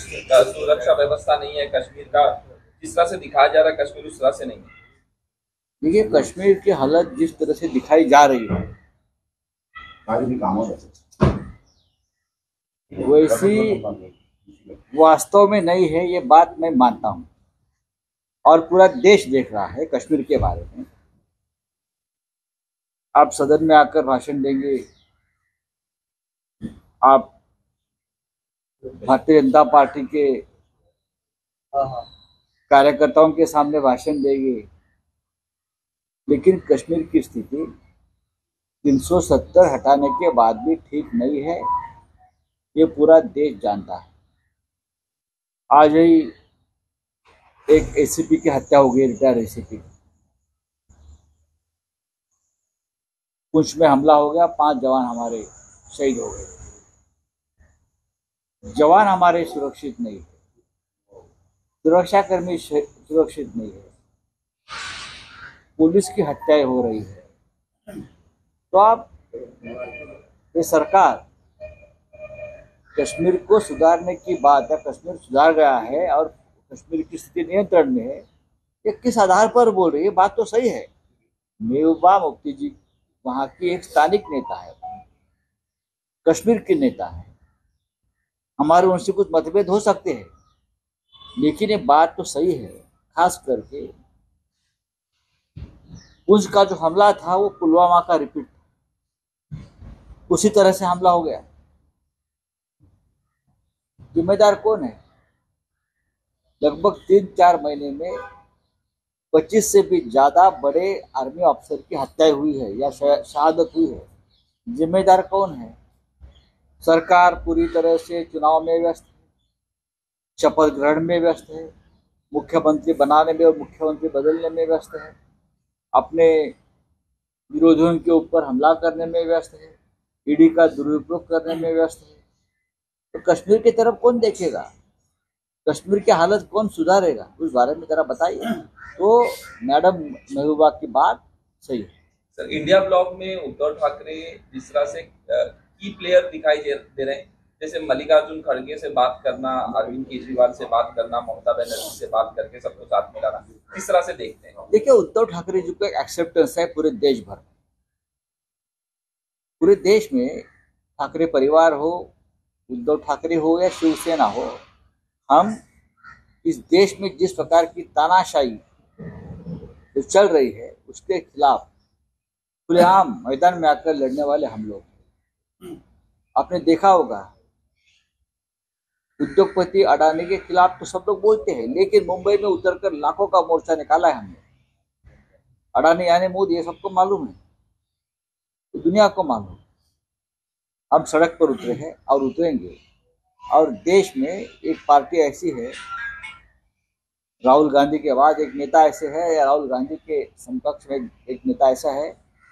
सुरक्षा व्यवस्था नहीं है कश्मीर का, जिस तरह से दिखाया जा रहा है कश्मीर उस तरह से नहीं है। देखिए, कश्मीर की हालत जिस तरह से दिखाई जा रही है वैसी वास्तव में नहीं है, ये बात मैं मानता हूं। और पूरा देश देख रहा है कश्मीर के बारे में। आप सदन में आकर भाषण देंगे, आप भारतीय जनता पार्टी के कार्यकर्ताओं के सामने भाषण देंगे, लेकिन कश्मीर की स्थिति 370 हटाने के बाद भी ठीक नहीं है, ये पूरा देश जानता है। आज ही एक एसीपी की हत्या हो गई, रिटायर्ड एसीपी। पुंछ में हमला हो गया, 5 जवान हमारे शहीद हो गए। जवान हमारे सुरक्षित नहीं है, सुरक्षाकर्मी सुरक्षित नहीं है, पुलिस की हत्याएं हो रही है। तो आप, ये सरकार कश्मीर को सुधारने की बात है, कश्मीर सुधार गया है और कश्मीर की स्थिति नियंत्रण में है, ये किस आधार पर बोल रही है? बात तो सही है। महबूबा मुफ्ती जी वहां की एक स्थानिक नेता है, कश्मीर की नेता है। हमारे उनसे कुछ मतभेद हो सकते हैं, लेकिन ये बात तो सही है। खास करके उसका जो हमला था वो पुलवामा का रिपीट था, उसी तरह से हमला हो गया। जिम्मेदार कौन है? लगभग 3-4 महीने में 25 से भी ज्यादा बड़े आर्मी ऑफिसर की हत्या हुई है या शहादत हुई है। जिम्मेदार कौन है? सरकार पूरी तरह से चुनाव में व्यस्त है, शपथ ग्रहण में व्यस्त है, मुख्यमंत्री बनाने में और मुख्यमंत्री बदलने में व्यस्त है, अपने विरोधियों के ऊपर हमला करने में व्यस्त है, ईडी का दुरुपयोग करने में व्यस्त है। तो कश्मीर की तरफ कौन देखेगा? कश्मीर की हालत कौन सुधारेगा? उस बारे में जरा बताइए। तो मैडम महबूबा की बात सही है। सर, इंडिया ब्लॉक में उद्धव ठाकरे जिस तरह से की प्लेयर दिखाई दे रहे हैं, जैसे मल्लिकार्जुन खड़गे से बात करना, अरविंद केजरीवाल से बात करना, ममता बनर्जी से बात करके सबको साथ मिलाना, किस तरह से देखते हैं? देखिए, उद्धव ठाकरे जी को एक एक्सेप्टेंस है पूरे देश भर में। पूरे देश में ठाकरे परिवार हो, उद्धव ठाकरे हो या शिवसेना हो, हम इस देश में जिस प्रकार की तानाशाही जो चल रही है उसके खिलाफ खुलेआम मैदान में आकर लड़ने वाले हम लोग। आपने देखा होगा, उद्योगपति अडानी के खिलाफ तो सब लोग बोलते हैं, लेकिन मुंबई में उतरकर लाखों का मोर्चा निकाला है हमने। अडानी यानी मोदी, ये सबको मालूम है, तो दुनिया को मालूम। हम सड़क पर उतरे हैं और उतरेंगे। और देश में एक पार्टी ऐसी है, राहुल गांधी के बाद एक नेता ऐसे है, या राहुल गांधी के समकक्ष में एक नेता ऐसा है,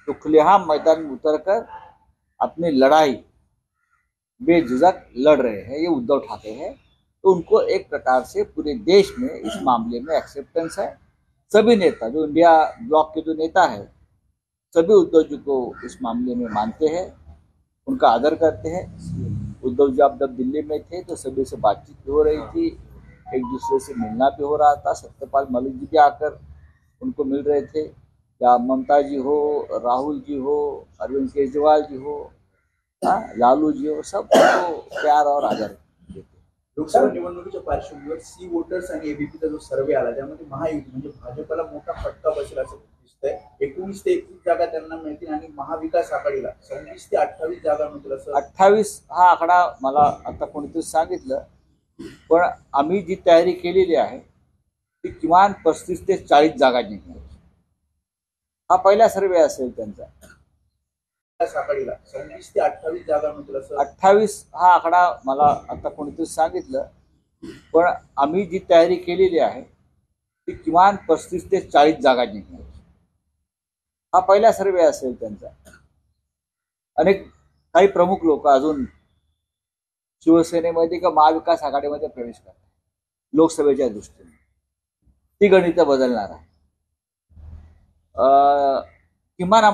तो खुलेआम मैदान में उतरकर अपनी लड़ाई बेझिझक लड़ रहे हैं, ये उद्धव ठाकरे हैं। तो उनको एक प्रकार से पूरे देश में इस मामले में एक्सेप्टेंस है। सभी नेता, जो इंडिया ब्लॉक के जो नेता है, सभी उद्धव जी को इस मामले में मानते हैं, उनका आदर करते हैं। उद्धव जी अब जब दिल्ली में थे तो सभी से बातचीत भी हो रही थी, एक दूसरे से मिलना भी हो रहा था। सत्यपाल मलिक जी भी आकर उनको मिल रहे थे, या ममता जी हो, राहुल जी हो, अरविंद केजरीवाल जी हो, लालू जी हो, सब प्यार और आदर। लोकसभा निवडणुकीच्या पार्श्वभूमीवर सी वोटर्स आणि एबीपीचा जो सर्वे आला त्यामध्ये महायुती म्हणजे भाजपला मोठा फटका बसेल असं दिसतंय। 19 ते 21 जागा त्यांना मिळतील आणि महाविकास आघाडीला 26 ते 28 जागा मिळतील असं। 28 हा आकडा मला आता कोणीतरी सांगितलं, पण आम्ही जी तयारी केलेली आहे ती किमान 35 ते 40 जागा जिंकणार। हा पहिला सर्वे असेल त्यांचा। आघाडीला 26 ते 28 जागा मिळतील असं। 28 हा आकडा मला आता कोणीतरी सांगितलं, पण आम्ही जी तयारी केलेली आहे ती किमान 35 ते 40 जागा जिंकणार। हा पहिला सर्वे असेल त्यांचा। अनेक काही प्रमुख लोक अजून शिवसेनेमध्ये किंवा महाविकास आघाडीमध्ये प्रवेश करतात लोकसभेच्या दृष्टीने। ती गणितं बदलणार आहे। किमान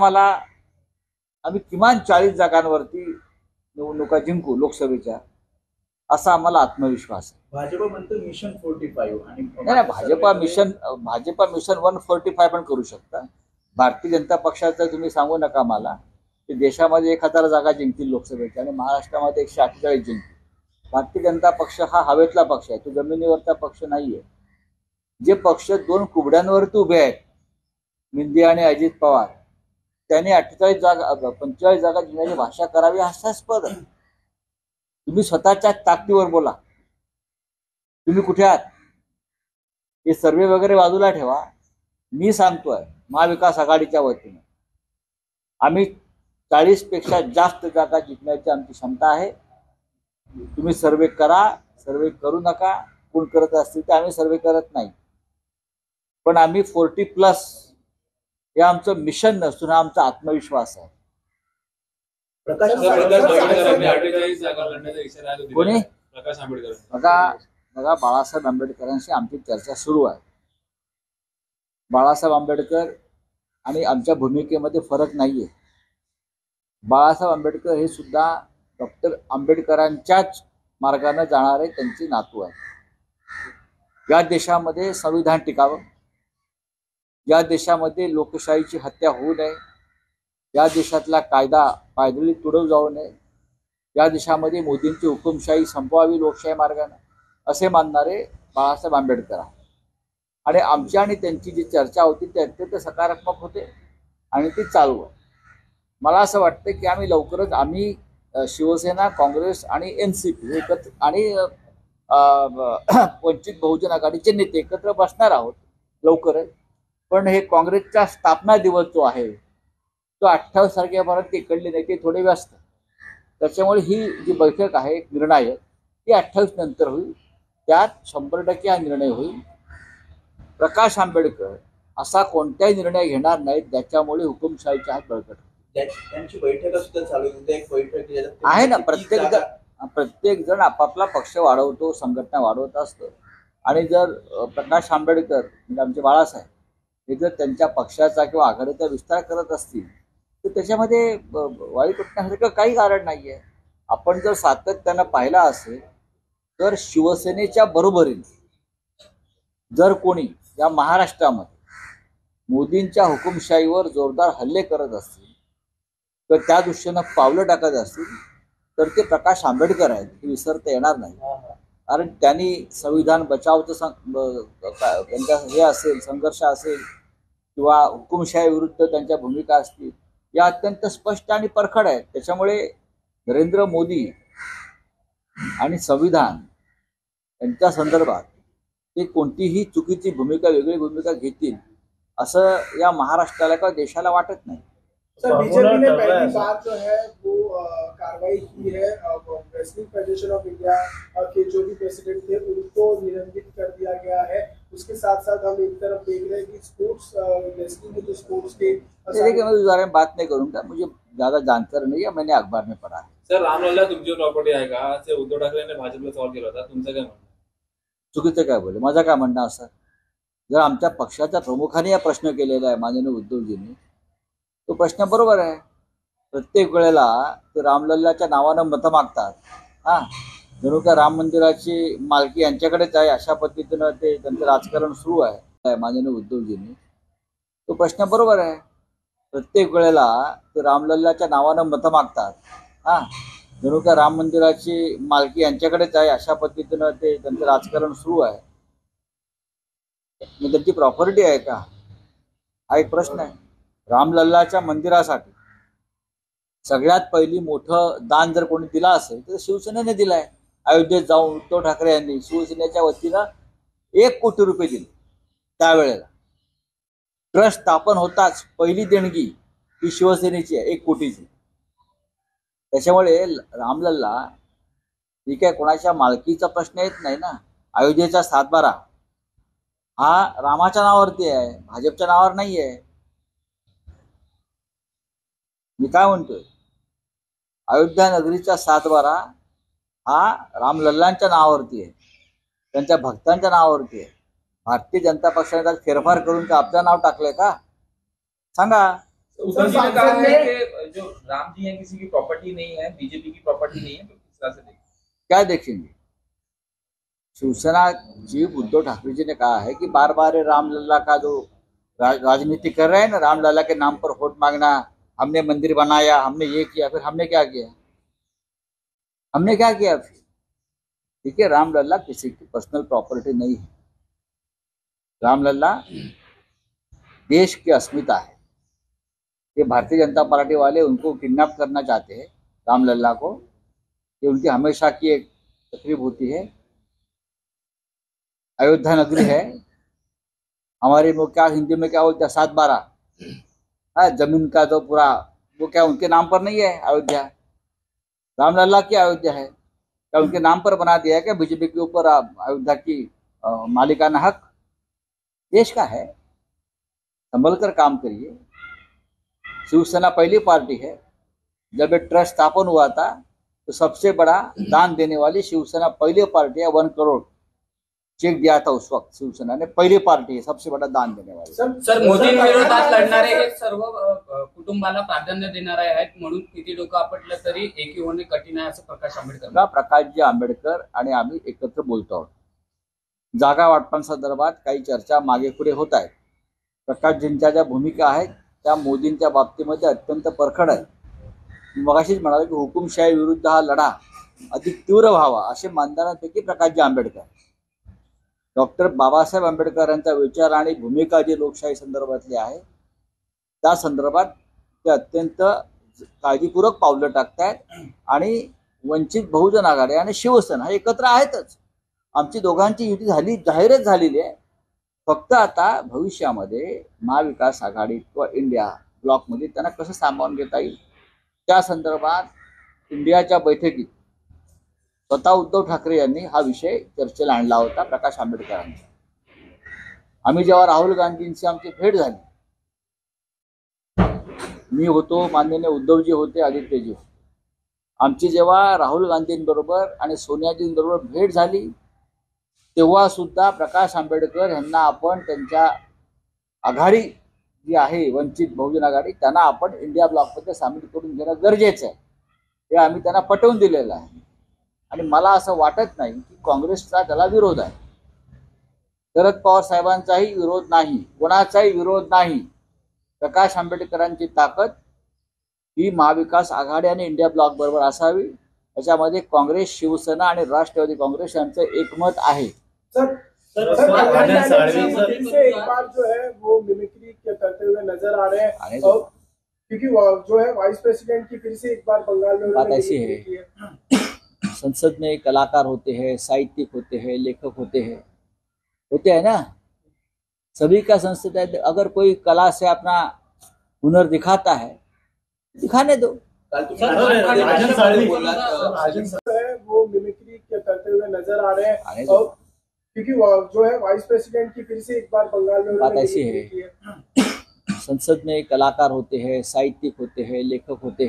आम्ही किमान 40 जागांवरती निवडणुका जिंकू लोकसभेच्या, असा आम्हाला आत्मविश्वास आहे। भाजप म्हणतो मिशन 45 आणि नाही, भाजपा मिशन 145 पण करू शकता. भारतीय जनता पक्षाचं तुम्ही सांगू नका मला की देशामध्ये 1000 जागा जिंकतील लोकसभेच्या आणि महाराष्ट्रामध्ये 148 जिंकतील. भारतीय जनता पक्ष हा हवेतला पक्ष आहे, तो जमिनीवरचा पक्ष नाहीये. जे पक्ष 2 कुबड्यांवरती उभे आहेत, मिंदे आणि अजित पवार, त्यांनी 45 जागा जिंकण्याची भाषा करावी हास्यास्पद. तुम्ही स्वतःच्या ताकदीवर बोला, तुम्ही कुठे आहात. हे सर्वे वगैरे बाजूला ठेवा. मी सांगतोय महाविकास आघाडीच्या वतीने आम्ही 40 पेक्षा जास्त जागा जिंकण्याची आमची क्षमता आहे. तुम्ही सर्वे करा, सर्वे करू नका. कोण करत असतील ते, आम्ही सर्वे करत नाही. पण आम्ही 40+ हे आमचं मिशन नसून हा आमचा आत्मविश्वास आहे. प्रकाश कोणी बघा बाळासाहेब आंबेडकरांशी आमची चर्चा सुरू आहे. बाळासाहेब आंबेडकर आणि आमच्या भूमिकेमध्ये फरक नाहीये. बाळासाहेब आंबेडकर हे सुद्धा डॉक्टर आंबेडकरांच्याच मार्गाने जाणारे त्यांची नातू आहे. या देशामध्ये संविधान टिकावं, या देशामध्ये लोकशाहीची हत्या होऊ नये, या देशातला कायदा पायदळी तुडव जाऊ नये, या देशामध्ये मोदींची हुकुमशाही संपवावी लोकशाही मार्गाने, असे मानणारे बाळासाहेब आंबेडकर आहे. आणि आमची आणि त्यांची जी चर्चा होती ती अत्यंत सकारात्मक होते आणि ती चालू आहे. मला असं वाटतं की आम्ही शिवसेना, काँग्रेस आणि NCP एकत्र आणि वंचित बहुजन आघाडीचे नेते एकत्र बसणार आहोत लवकरच. पण हे काँग्रेसचा स्थापना दिवस जो आहे तो 28 तारखेपर्यंत इकडले नेते थोडे व्यस्त, त्याच्यामुळे ही जी बैठक आहे निर्णायक ती 28 नंतर होईल. त्यात 100% हा निर्णय होईल. प्रकाश आंबेडकर असा कोणताही निर्णय घेणार नाहीत ज्याच्यामुळे हुकुमशाहीच्या हात बळकट. त्यांची बैठक सुद्धा चालू आहे. एक बैठक आहे ना. प्रत्येक जण आपापला पक्ष वाढवतो, संघटना वाढवत असतो. आणि जर प्रकाश आंबेडकर म्हणजे आमचे बाळासाहेब हे जर त्यांच्या पक्षाचा किंवा आघाडीचा विस्तार करत असतील तर त्याच्यामध्ये वाईट वाटण्यासारखं काही कारण नाहीये. आपण जर सातत्यानं पाहिला असेल तर शिवसेनेच्या बरोबरीने जर कोणी या महाराष्ट्रामध्ये मोदींच्या हुकुमशाहीवर जोरदार हल्ले करत असतील तर त्या दृष्टीनं पावलं टाकत असतील तर ते प्रकाश आंबेडकर आहेत, हे विसरता येणार नाही. कारण त्यांनी संविधान बचावचं त्यांचा हे असेल, संघर्ष असेल किंवा हुकुमशाही विरुद्ध त्यांच्या भूमिका असतील, या अत्यंत स्पष्ट आणि परखड आहेत. त्याच्यामुळे नरेंद्र मोदी आणि संविधान यांच्या संदर्भात ते कोणतीही चुकीची भूमिका, वेगळी भूमिका घेतील असं या महाराष्ट्राला किंवा देशाला वाटत नाही. सर, बीजेपी ने पहली बार जो है वो कार्रवाई की है. रेसलिंग फेडरेशन ऑफ इंडिया के जो भी प्रेसिडेंट थे उनको निलंबित कर दिया गया है. उसके साथ साथ हम एक तरफ देख रहे हैं कि स्पोर्ट्स रेसलिंग के जो स्पोर्ट्स के देखिए, मैं उस बारे में बात नहीं करूंगा, मुझे ज्यादा जानकारी नहीं है, मैंने अखबार में पढ़ा है. सर, रामलल्ला तुमची प्रॉपर्टी आहे का असे उद्धव ठाकरेंनी भाजपला सवाल केला होता, तुमचं काय म्हणणं? चुकीचं काय बोलले? माझं काय म्हणणं असं, जर आमच्या पक्षाच्या प्रमुखांनी हा प्रश्न केलेला आहे माननीय उद्धवजींनी, तो प्रश्न बरोबर आहे. प्रत्येक वेळेला ते रामलल्लाच्या नावानं मतं मागतात. जणू का राम मंदिराची मालकी यांच्याकडेच आहे अशा पद्धतीनं ते त्यांचं राजकारण सुरू आहे माननीय उद्धवजींनी. तो प्रश्न बरोबर आहे. प्रत्येक वेळेला ते रामलल्लाच्या नावानं मतं मागतात. जणू का राम मंदिराची मालकी यांच्याकडेच आहे अशा पद्धतीनं ते त्यांचं राजकारण सुरू आहे. मग त्यांची प्रॉपर्टी आहे का, हा एक प्रश्न आहे. रामलल्लाच्या मंदिरासाठी सगळ्यात पहिली मोठं दान जर कोणी दिला असेल तर शिवसेनेने दिलाय. अयोध्येत जाऊन उद्धव ठाकरे यांनी शिवसेनेच्या वतीनं 1 कोटी रुपये दिले. त्यावेळेला ट्रस्ट स्थापन होताच पहिली देणगी ही शिवसेनेची आहे, 1 कोटीची. त्याच्यामुळे रामलल्ला ही काय कोणाच्या मालकीचा प्रश्न येत नाही ना. अयोध्येचा 7/12 हा रामाच्या नावावरती आहे, भाजपच्या नावावर नाही आहे. मी काय म्हणतोय, अयोध्या नगरीचा 7/12 हा रामलल्लांच्या नावावरती आहे, त्यांच्या भक्तांच्या नावावरती आहे. भारतीय जनता पक्षाने त्यात फेरफार करून का आपलं नाव टाकलंय का, सांगा. उद्धव जी ने कहा है कि जो राम जी है किसी की प्रॉपर्टी नहीं है, बीजेपी की प्रॉपर्टी नहीं है, तो किस तरह से देखें? क्या देखेंगे? शिवसेना चीफ उद्धव ठाकरे जी ने कहा है कि बार बार रामलला का जो राजनीति कर रहे हैं ना, रामलला के नाम पर वोट मांगना, हमने मंदिर बनाया, हमने ये किया, फिर हमने क्या किया? हमने क्या किया? ठीक है, रामलला किसी की पर्सनल प्रॉपर्टी नहीं है। रामलला देश की अस्मिता है। ये भारतीय जनता पार्टी वाले उनको किडनैप करना चाहते हैं, रामलला को। ये उनकी हमेशा की एक तकलीफ होती है। अयोध्या नगरी है हमारे, वो क्या हिंदी में क्या बोलते हैं, 7/12 जमीन का तो पूरा वो क्या उनके नाम पर नहीं है अयोध्या? रामलला की अयोध्या है, क्या उनके नाम पर बना दिया है क्या बीजेपी के ऊपर अयोध्या की मालिकाना हक? देश का है, संभल कर काम करिए। शिवसेना पहली पार्टी है। जब ये ट्रस्ट स्थापन हुआ था तो सबसे बड़ा दान देने वाली शिवसेना पहली पार्टी है। 1 करोड़ चेक दिया था उस वक्त शिवसेना ने, पहली पार्टी है सबसे बड़ा दान देने वाली। सर, मोदींविरोधात लढणारे हे सर्व कुटुंबाला प्राधान्य देणारे आहेत, म्हणून किती डोकं आपटलं तरी एकी होणे कठीण आहे, असं प्रकाश आंबेडकर. प्रकाशजी आंबेडकर आणि आम्ही एकत्र बोलतो आहोत. जागा वाटपांसंदर्भात काही चर्चा मागे पुढे होत आहेत. प्रकाशजींच्या ज्या भूमिका आहेत त्या मोदींच्या बाबतीमध्ये अत्यंत परखड आहेत. मी मगाशीच म्हणालो की हुकुमशाही विरुद्ध हा लढा अधिक तीव्र व्हावा असे मानणाऱ्यांपैकी प्रकाशजी आंबेडकर. डॉक्टर बाबासाहेब आंबेडकरांचा विचार आणि भूमिका जी लोकशाही संदर्भातली आहे त्या संदर्भात ते अत्यंत काळजीपूर्वक पावलं टाकतायत. आणि वंचित बहुजन आघाडी आणि शिवसेना एकत्र आहेतच. आमची दोघांची युती झाली, जाहीरच झालेली आहे. फक्त आता भविष्यामध्ये महाविकास आघाडी किंवा इंडिया ब्लॉकमध्ये त्यांना कसं सामावून घेता येईल त्या संदर्भात इंडियाच्या बैठकीत स्वतः उद्धव ठाकरे यांनी हा विषय चर्चेला आणला होता प्रकाश आंबेडकरांनी. आम्ही जेव्हा राहुल गांधींची आमची भेट झाली, मी होतो, माननीय उद्धवजी होते, आदित्यजी होते. आमची जेव्हा राहुल गांधींबरोबर आणि सोनियाजींबरोबर भेट झाली तेव्हा सुद्धा प्रकाश आंबेडकर यांना आपण त्यांच्या आघाडी जी आहे वंचित बहुजन आघाडी त्यांना आपण इंडिया ब्लॉकमध्ये सामील करून घेणं गरजेचं आहे हे आम्ही त्यांना पटवून दिलेलं आहे. आणि मला असं वाटत नाही की काँग्रेसचा त्याला विरोध आहे. शरद पवार साहेबांचाही विरोध नाही, कोणाचाही विरोध नाही. प्रकाश आंबेडकरांची ताकद ही महाविकास आघाडी आणि इंडिया ब्लॉक बरोबर असावी, याच्यामध्ये काँग्रेस, शिवसेना आणि राष्ट्रवादी काँग्रेस यांचं एकमत आहे. सर, एक बार जो है वो मिमिक्री करते हुए नजर आ रहे हैं, क्योंकि जो है वाइस प्रेसिडेंट की फिर से एक बार बंगाल में बात ऐसी है, संसद में कलाकार होते हैं, साहित्यिक होते हैं, लेखक होते हैं ना, सभी का संसद है. अगर कोई कला से अपना हुनर दिखाता है, दिखाने दो. वो मिमिक्री करते हुए नजर आ रहे हैं, क्योंकि जो है वाइस प्रेसिडेंट की फिर से एक बार बंगाल में बात ऐसी है, संसद में कलाकार होते हैं, साहित्यिक होते हैं, लेखक होते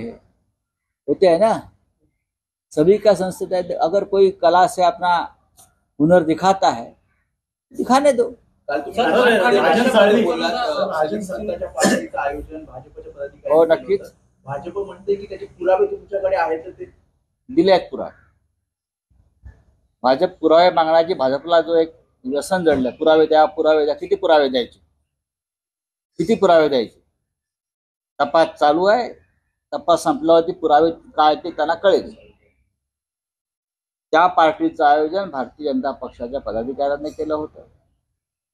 हैं ना, सभी का संसद है. अगर कोई कला से अपना हुनर दिखाता है, दिखाने दो. हो, नक्कीच. भाजप म्हणते की त्याचे पुरावे तुमच्याकडे आहेत, ते दिले आहेत पुरावे. भाजप पुरावे मागण्याची, भाजपला जो एक व्यसन जडलं, पुरावे द्या, पुरावे द्या. किती पुरावे द्यायचे? तपास चालू आहे. तपास संपल्यावरती पुरावे काय ते त्यांना कळेल. त्या पार्टीचं आयोजन भारतीय जनता पक्षाच्या पदाधिकाऱ्यांनी केलं होतं.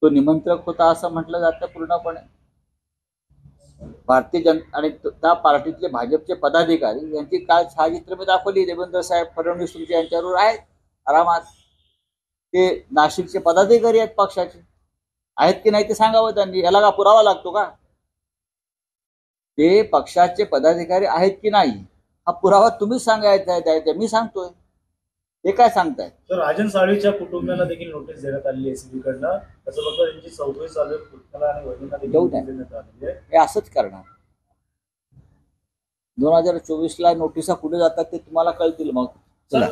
तो निमंत्रक होता असं म्हटलं जातं पूर्णपणे. भारतीय जनता आणि त्या पार्टीतले भाजपचे पदाधिकारी यांची काल छायाचित्र मी दाखवली. देवेंद्र साहेब फडणवीस तुमचे यांच्यावर आहेत आरामात. ते नाशिकचे पदाधिकारी आहेत पक्षाचे, आहेत की नाही ते सांगावं त्यांनी. याला का पुरावा लागतो का? ते पक्षाचे पदाधिकारी आहेत की नाही हा पुरावा तुम्ही सांगायचा आहे, मी सांगतोय. ते काय सांगताय? तर राजन साळवीच्या कुटुंबियांना देखील नोटीस देण्यात आली एसीबी कडनं. तसं बघता त्यांची चौकशी चालू आहे. पुतला आणि वहिनींना देखील देण्यात आली आहे. हे असंच करणार. 2024ला नोटिसा कुठे जातात ते तुम्हाला कळतील. मग चला.